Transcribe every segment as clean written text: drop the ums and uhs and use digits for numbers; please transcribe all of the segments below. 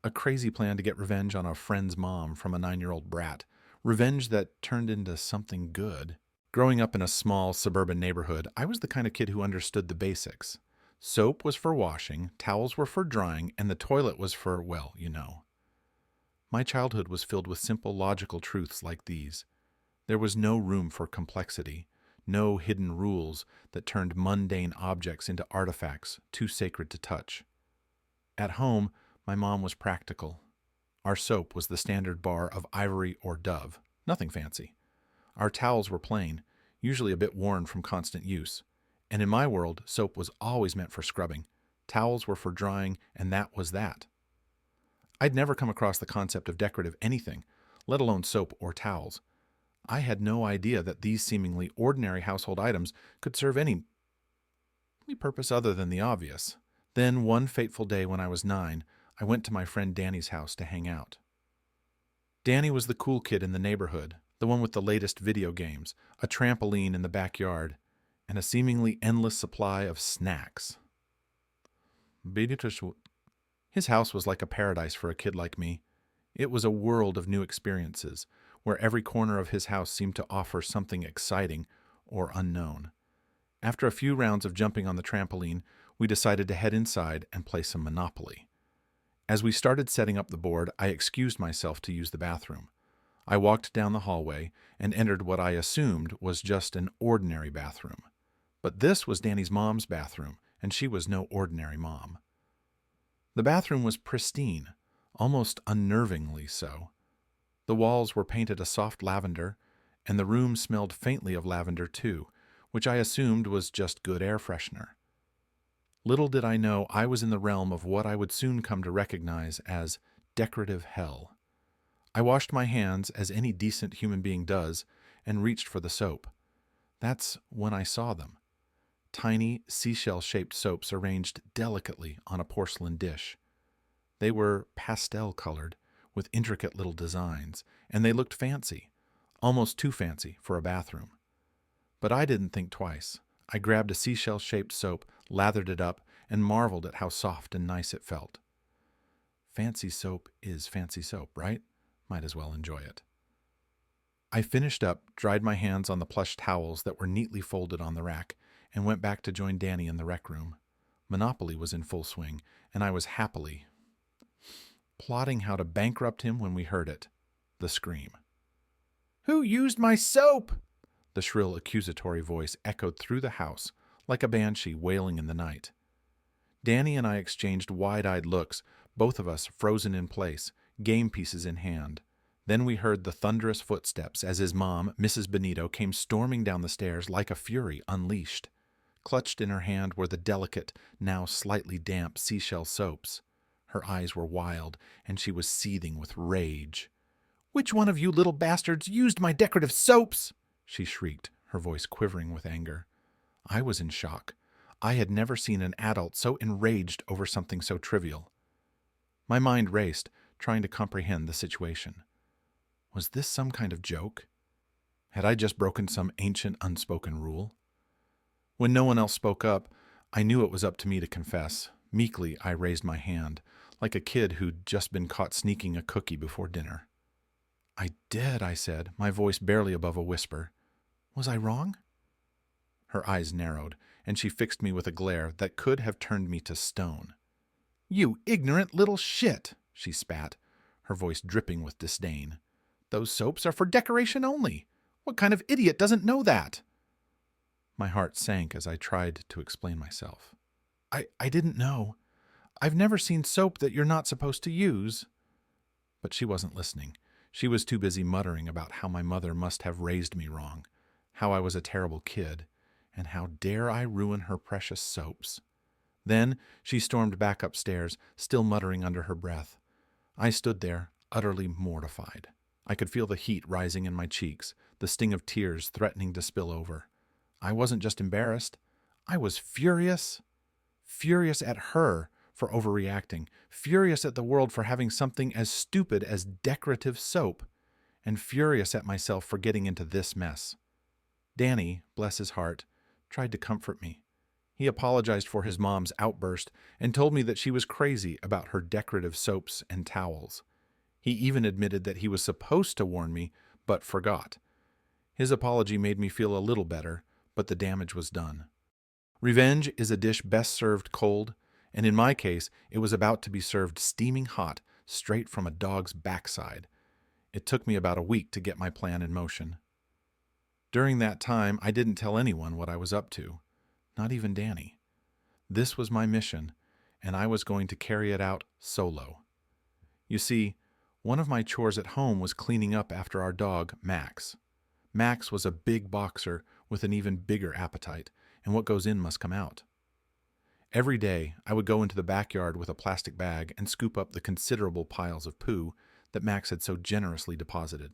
A crazy plan to get revenge on a friend's mom from a 9-year-old brat. Revenge that turned into something good. Growing up in a small suburban neighborhood, I was the kind of kid who understood the basics. Soap was for washing, towels were for drying, and the toilet was for, well, you know. My childhood was filled with simple logical truths like these. There was no room for complexity, no hidden rules that turned mundane objects into artifacts too sacred to touch. At home, my mom was practical. Our soap was the standard bar of Ivory or Dove, nothing fancy. Our towels were plain, usually a bit worn from constant use. And in my world, soap was always meant for scrubbing. Towels were for drying, and that was that. I'd never come across the concept of decorative anything, let alone soap or towels. I had no idea that these seemingly ordinary household items could serve any purpose other than the obvious. Then, one fateful day when I was 9, I went to my friend Danny's house to hang out. Danny was the cool kid in the neighborhood, the one with the latest video games, a trampoline in the backyard, and a seemingly endless supply of snacks. His house was like a paradise for a kid like me. It was a world of new experiences, where every corner of his house seemed to offer something exciting or unknown. After a few rounds of jumping on the trampoline, we decided to head inside and play some Monopoly. As we started setting up the board, I excused myself to use the bathroom. I walked down the hallway and entered what I assumed was just an ordinary bathroom. But this was Danny's mom's bathroom, and she was no ordinary mom. The bathroom was pristine, almost unnervingly so. The walls were painted a soft lavender, and the room smelled faintly of lavender too, which I assumed was just good air freshener. Little did I know I was in the realm of what I would soon come to recognize as decorative hell. I washed my hands, as any decent human being does, and reached for the soap. That's when I saw them. Tiny, seashell-shaped soaps arranged delicately on a porcelain dish. They were pastel-colored, with intricate little designs, and they looked fancy, almost too fancy for a bathroom. But I didn't think twice. I grabbed a seashell-shaped soap, lathered it up, and marveled at how soft and nice it felt. Fancy soap is fancy soap, right? Might as well enjoy it. I finished up, dried my hands on the plush towels that were neatly folded on the rack, and went back to join Danny in the rec room. Monopoly was in full swing, and I was happily plotting how to bankrupt him when we heard it. The scream. "Who used my soap?" The shrill accusatory voice echoed through the house, like a banshee wailing in the night. Danny and I exchanged wide-eyed looks, both of us frozen in place, game pieces in hand. Then we heard the thunderous footsteps as his mom, Mrs. Benito, came storming down the stairs like a fury unleashed. Clutched in her hand were the delicate, now slightly damp seashell soaps. Her eyes were wild, and she was seething with rage. "Which one of you little bastards used my decorative soaps?" she shrieked, her voice quivering with anger. I was in shock. I had never seen an adult so enraged over something so trivial. My mind raced, trying to comprehend the situation. Was this some kind of joke? Had I just broken some ancient unspoken rule? When no one else spoke up, I knew it was up to me to confess. Meekly, I raised my hand, like a kid who'd just been caught sneaking a cookie before dinner. "I did," I said, my voice barely above a whisper. "Was I wrong?" Her eyes narrowed, and she fixed me with a glare that could have turned me to stone. "You ignorant little shit," she spat, her voice dripping with disdain. "Those soaps are for decoration only. What kind of idiot doesn't know that?" My heart sank as I tried to explain myself. I didn't know. I've never seen soap that you're not supposed to use." But she wasn't listening. She was too busy muttering about how my mother must have raised me wrong, how I was a terrible kid, and how dare I ruin her precious soaps. Then she stormed back upstairs, still muttering under her breath. I stood there, utterly mortified. I could feel the heat rising in my cheeks, the sting of tears threatening to spill over. I wasn't just embarrassed. I was furious. Furious at her for overreacting, furious at the world for having something as stupid as decorative soap, and furious at myself for getting into this mess. Danny, bless his heart, tried to comfort me. He apologized for his mom's outburst and told me that she was crazy about her decorative soaps and towels. He even admitted that he was supposed to warn me, but forgot. His apology made me feel a little better, but the damage was done. Revenge is a dish best served cold, and in my case, it was about to be served steaming hot, straight from a dog's backside. It took me about a week to get my plan in motion. During that time, I didn't tell anyone what I was up to, not even Danny. This was my mission, and I was going to carry it out solo. You see, one of my chores at home was cleaning up after our dog, Max. Max was a big boxer with an even bigger appetite, and what goes in must come out. Every day, I would go into the backyard with a plastic bag and scoop up the considerable piles of poo that Max had so generously deposited.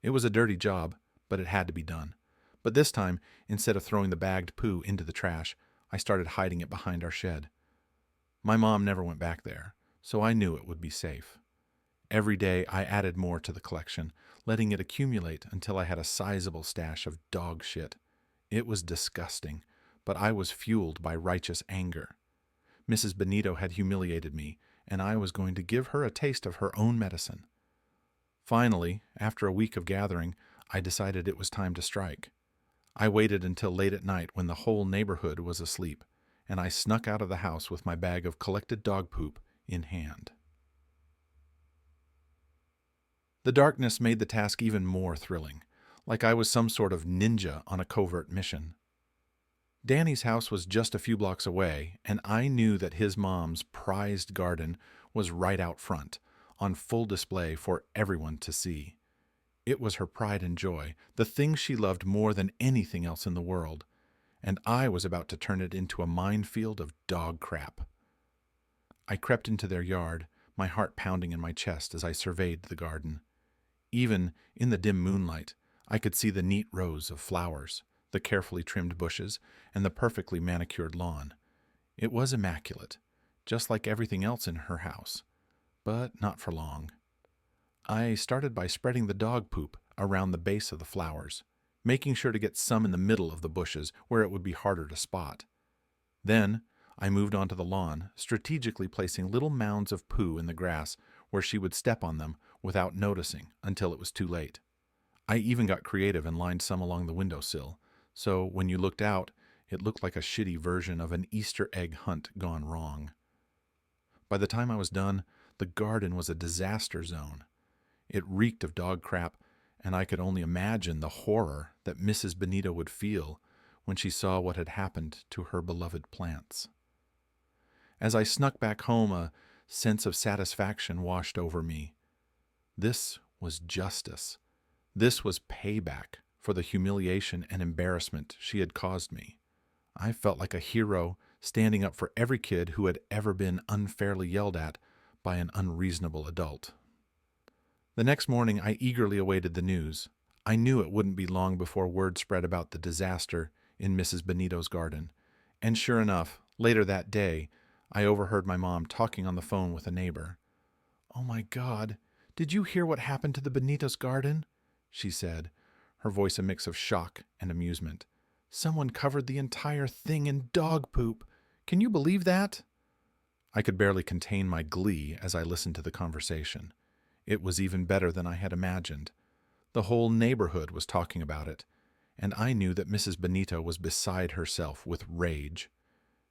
It was a dirty job, but it had to be done. But this time, instead of throwing the bagged poo into the trash, I started hiding it behind our shed. My mom never went back there, so I knew it would be safe. Every day, I added more to the collection, letting it accumulate until I had a sizable stash of dog shit. It was disgusting, but I was fueled by righteous anger. Mrs. Benito had humiliated me, and I was going to give her a taste of her own medicine. Finally, after a week of gathering, I decided it was time to strike. I waited until late at night when the whole neighborhood was asleep, and I snuck out of the house with my bag of collected dog poop in hand. The darkness made the task even more thrilling, like I was some sort of ninja on a covert mission. Danny's house was just a few blocks away, and I knew that his mom's prized garden was right out front, on full display for everyone to see. It was her pride and joy, the thing she loved more than anything else in the world, and I was about to turn it into a minefield of dog crap. I crept into their yard, my heart pounding in my chest as I surveyed the garden. Even in the dim moonlight, I could see the neat rows of flowers, the carefully trimmed bushes, and the perfectly manicured lawn. It was immaculate, just like everything else in her house, but not for long. I started by spreading the dog poop around the base of the flowers, making sure to get some in the middle of the bushes where it would be harder to spot. Then I moved onto the lawn, strategically placing little mounds of poo in the grass where she would step on them without noticing until it was too late. I even got creative and lined some along the windowsill, so when you looked out, it looked like a shitty version of an Easter egg hunt gone wrong. By the time I was done, the garden was a disaster zone. It reeked of dog crap, and I could only imagine the horror that Mrs. Benito would feel when she saw what had happened to her beloved plants. As I snuck back home, a sense of satisfaction washed over me. This was justice. This was payback for the humiliation and embarrassment she had caused me. I felt like a hero standing up for every kid who had ever been unfairly yelled at by an unreasonable adult. The next morning, I eagerly awaited the news. I knew it wouldn't be long before word spread about the disaster in Mrs. Benito's garden. And sure enough, later that day, I overheard my mom talking on the phone with a neighbor. "Oh my God, did you hear what happened to the Benito's garden?" she said, her voice a mix of shock and amusement. "Someone covered the entire thing in dog poop. Can you believe that?" I could barely contain my glee as I listened to the conversation. It was even better than I had imagined. The whole neighborhood was talking about it, and I knew that Mrs. Benito was beside herself with rage.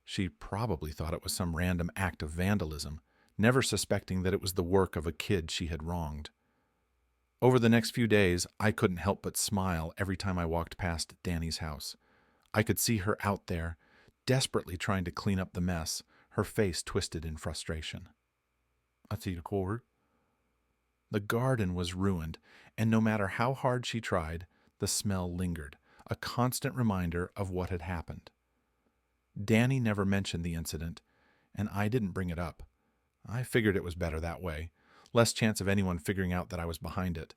She probably thought it was some random act of vandalism, never suspecting that it was the work of a kid she had wronged. Over the next few days, I couldn't help but smile every time I walked past Danny's house. I could see her out there, desperately trying to clean up the mess, her face twisted in frustration. "I see the cord." The garden was ruined, and no matter how hard she tried, the smell lingered, a constant reminder of what had happened. Danny never mentioned the incident, and I didn't bring it up. I figured it was better that way, less chance of anyone figuring out that I was behind it.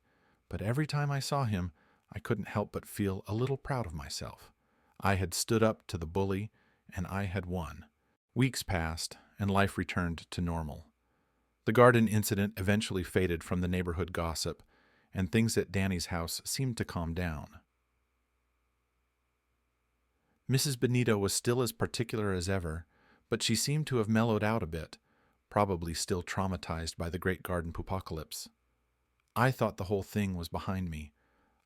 But every time I saw him, I couldn't help but feel a little proud of myself. I had stood up to the bully, and I had won. Weeks passed, and life returned to normal. The garden incident eventually faded from the neighborhood gossip, and things at Danny's house seemed to calm down. Mrs. Benito was still as particular as ever, but she seemed to have mellowed out a bit, probably still traumatized by the Great Garden Poopocalypse. I thought the whole thing was behind me.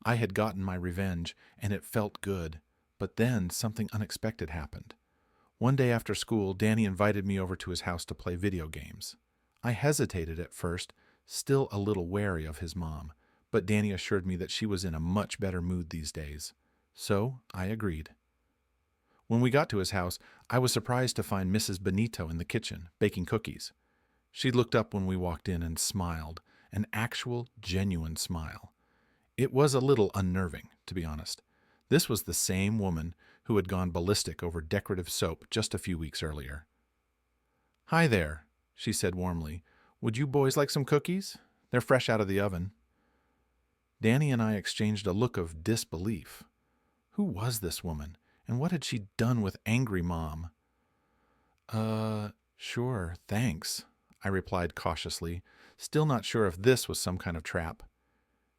I had gotten my revenge, and it felt good. But then something unexpected happened. One day after school, Danny invited me over to his house to play video games. I hesitated at first, still a little wary of his mom, but Danny assured me that she was in a much better mood these days. So I agreed. When we got to his house, I was surprised to find Mrs. Benito in the kitchen, baking cookies. She looked up when we walked in and smiled, an actual, genuine smile. It was a little unnerving, to be honest. This was the same woman who had gone ballistic over decorative soap just a few weeks earlier. "Hi there," she said warmly. "Would you boys like some cookies? They're fresh out of the oven." Danny and I exchanged a look of disbelief. Who was this woman, and what had she done with angry Mom? Sure, thanks," I replied cautiously, still not sure if this was some kind of trap.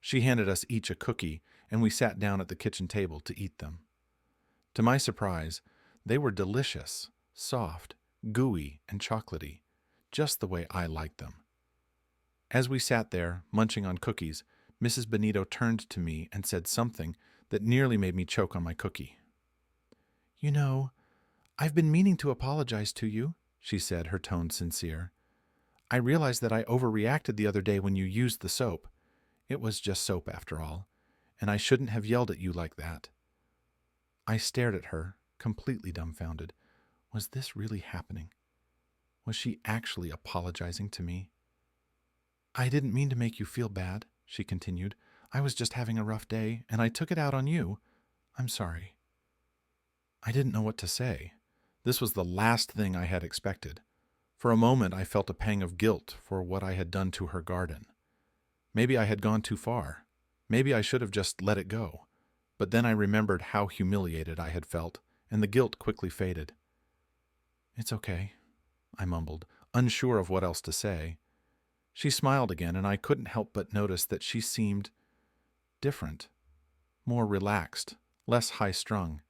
She handed us each a cookie, and we sat down at the kitchen table to eat them. To my surprise, they were delicious, soft, gooey, and chocolatey, just the way I liked them. As we sat there, munching on cookies, Mrs. Benito turned to me and said something that nearly made me choke on my cookie. "You know, I've been meaning to apologize to you," she said, her tone sincere. "I realized that I overreacted the other day when you used the soap. It was just soap after all, and I shouldn't have yelled at you like that." I stared at her, completely dumbfounded. Was this really happening? Was she actually apologizing to me? "I didn't mean to make you feel bad," she continued. "I was just having a rough day, and I took it out on you. I'm sorry." I didn't know what to say. This was the last thing I had expected. For a moment I felt a pang of guilt for what I had done to her garden. Maybe I had gone too far. Maybe I should have just let it go. But then I remembered how humiliated I had felt, and the guilt quickly faded. "It's okay," I mumbled, unsure of what else to say. She smiled again, and I couldn't help but notice that she seemed different, more relaxed, less high-strung.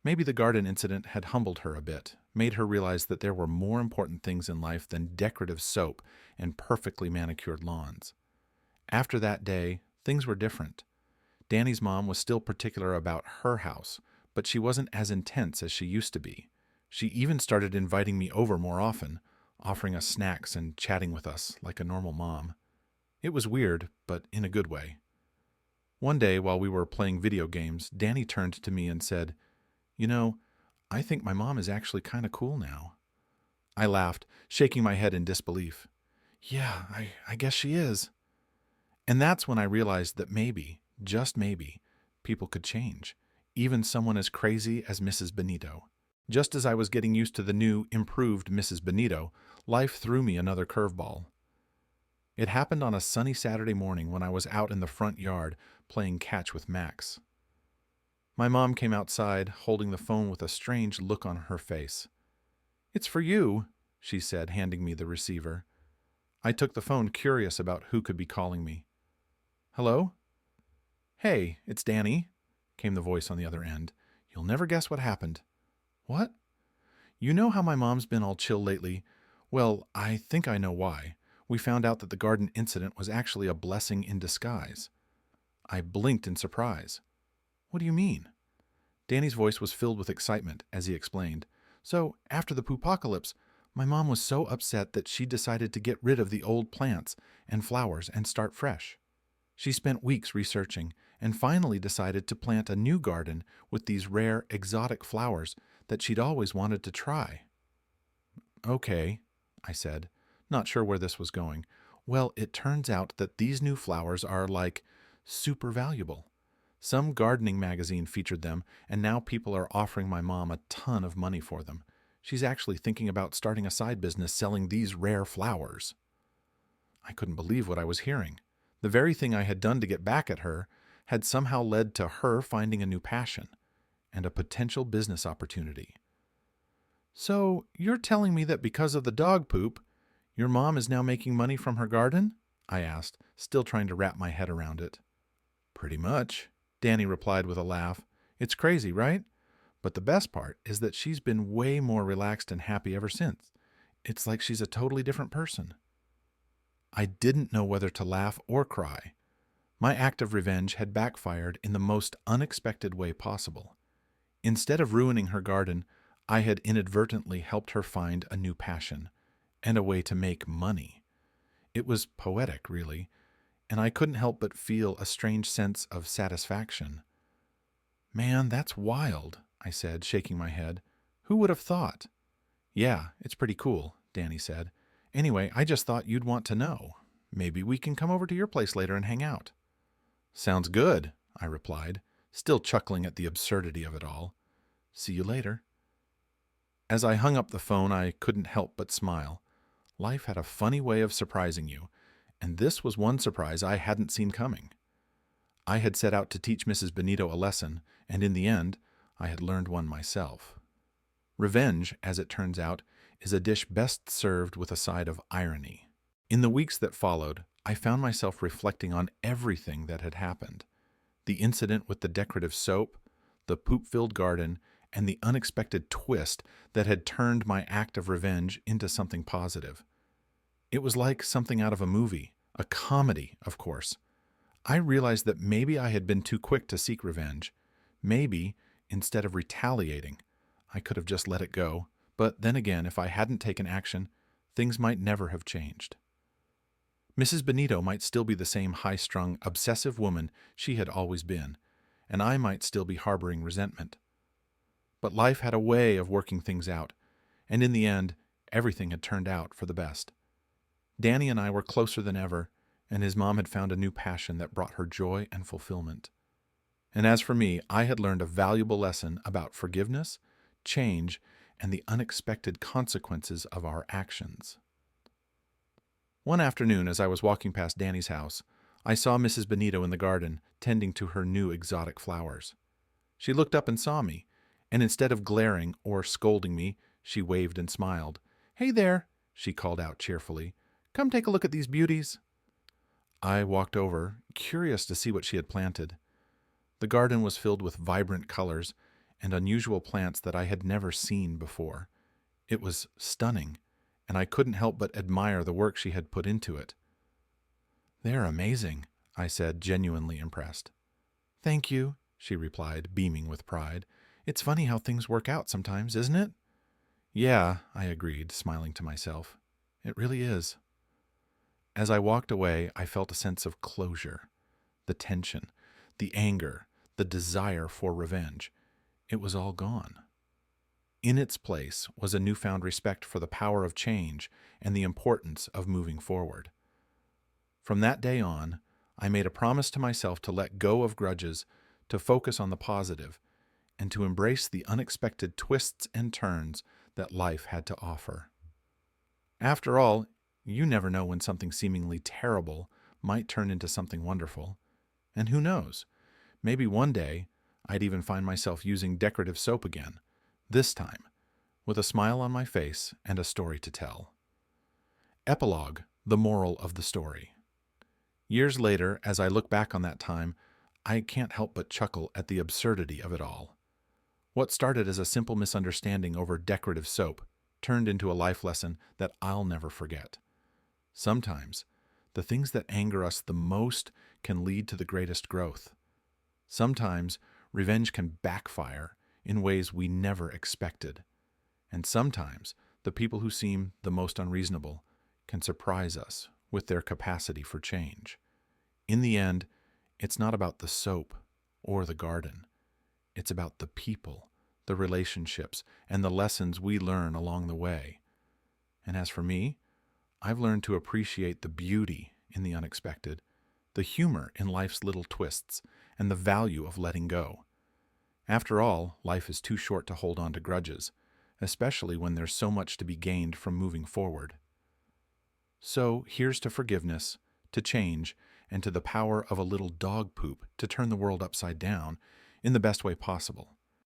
Maybe the garden incident had humbled her a bit, made her realize that there were more important things in life than decorative soap and perfectly manicured lawns. After that day, things were different. Danny's mom was still particular about her house, but she wasn't as intense as she used to be. She even started inviting me over more often, offering us snacks and chatting with us like a normal mom. It was weird, but in a good way. One day, while we were playing video games, Danny turned to me and said, "You know, I think my mom is actually kind of cool now." I laughed, shaking my head in disbelief. "Yeah, I guess she is." And that's when I realized that maybe, just maybe, people could change, even someone as crazy as Mrs. Benito. Just as I was getting used to the new, improved Mrs. Benito, life threw me another curveball. It happened on a sunny Saturday morning when I was out in the front yard playing catch with Max. My mom came outside, holding the phone with a strange look on her face. "It's for you," she said, handing me the receiver. I took the phone, curious about who could be calling me. "Hello?" "Hey, it's Danny," came the voice on the other end. "You'll never guess what happened." "What?" "You know how my mom's been all chill lately? Well, I think I know why. We found out that the garden incident was actually a blessing in disguise." I blinked in surprise. "What do you mean?" Danny's voice was filled with excitement as he explained. "So, after the poopocalypse, my mom was so upset that she decided to get rid of the old plants and flowers and start fresh. She spent weeks researching and finally decided to plant a new garden with these rare, exotic flowers that she'd always wanted to try." "Okay," I said, not sure where this was going. "Well, it turns out that these new flowers are, like, super valuable. Some gardening magazine featured them, and now people are offering my mom a ton of money for them. She's actually thinking about starting a side business selling these rare flowers." I couldn't believe what I was hearing. The very thing I had done to get back at her had somehow led to her finding a new passion and a potential business opportunity. "So, you're telling me that because of the dog poop, your mom is now making money from her garden?" I asked, still trying to wrap my head around it. "Pretty much," Danny replied with a laugh. "It's crazy, right? But the best part is that she's been way more relaxed and happy ever since. It's like she's a totally different person. I didn't know whether to laugh or cry. My act of revenge had backfired in the most unexpected way possible. Instead of ruining her garden, I had inadvertently helped her find a new passion and a way to make money. It was poetic, really, and I couldn't help but feel a strange sense of satisfaction. Man, that's wild, I said, shaking my head. Who would have thought? Yeah, it's pretty cool, Danny said. Anyway, I just thought you'd want to know. Maybe we can come over to your place later and hang out. Sounds good, I replied, still chuckling at the absurdity of it all. See you later. As I hung up the phone, I couldn't help but smile. Life had a funny way of surprising you, and this was one surprise I hadn't seen coming. I had set out to teach Mrs. Benito a lesson, and in the end, I had learned one myself. Revenge, as it turns out, is a dish best served with a side of irony. In the weeks that followed, I found myself reflecting on everything that had happened. The incident with the decorative soap, the poop-filled garden, and the unexpected twist that had turned my act of revenge into something positive. It was like something out of a movie, a comedy, of course. I realized that maybe I had been too quick to seek revenge. Maybe, instead of retaliating, I could have just let it go. But then again, if I hadn't taken action, things might never have changed. Mrs. Benito might still be the same high-strung, obsessive woman she had always been, and I might still be harboring resentment. But life had a way of working things out, and in the end, everything had turned out for the best. Danny and I were closer than ever, and his mom had found a new passion that brought her joy and fulfillment. And as for me, I had learned a valuable lesson about forgiveness, change, and the unexpected consequences of our actions. One afternoon, as I was walking past Danny's house, I saw Mrs. Benito in the garden, tending to her new exotic flowers. She looked up and saw me, and instead of glaring or scolding me, she waved and smiled. "Hey there," she called out cheerfully. "Come take a look at these beauties." I walked over, curious to see what she had planted. The garden was filled with vibrant colors and unusual plants that I had never seen before. It was stunning, and I couldn't help but admire the work she had put into it. "They're amazing," I said, genuinely impressed. "Thank you," she replied, beaming with pride. "It's funny how things work out sometimes, isn't it?" "Yeah," I agreed, smiling to myself. "It really is." As I walked away, I felt a sense of closure. The tension, the anger, the desire for revenge. It was all gone. In its place was a newfound respect for the power of change and the importance of moving forward. From that day on, I made a promise to myself to let go of grudges, to focus on the positive, and to embrace the unexpected twists and turns that life had to offer. After all, you never know when something seemingly terrible might turn into something wonderful. And who knows, maybe one day I'd even find myself using decorative soap again, this time with a smile on my face and a story to tell. Epilogue, the moral of the story. Years later, as I look back on that time, I can't help but chuckle at the absurdity of it all. What started as a simple misunderstanding over decorative soap turned into a life lesson that I'll never forget. Sometimes, the things that anger us the most can lead to the greatest growth. Sometimes, revenge can backfire in ways we never expected. And sometimes, the people who seem the most unreasonable can surprise us with their capacity for change. In the end, it's not about the soap or the garden. It's about the people, the relationships, and the lessons we learn along the way. And as for me, I've learned to appreciate the beauty in the unexpected, the humor in life's little twists, and the value of letting go. After all, life is too short to hold on to grudges, especially when there's so much to be gained from moving forward. So here's to forgiveness, to change, and to the power of a little dog poop to turn the world upside down in the best way possible.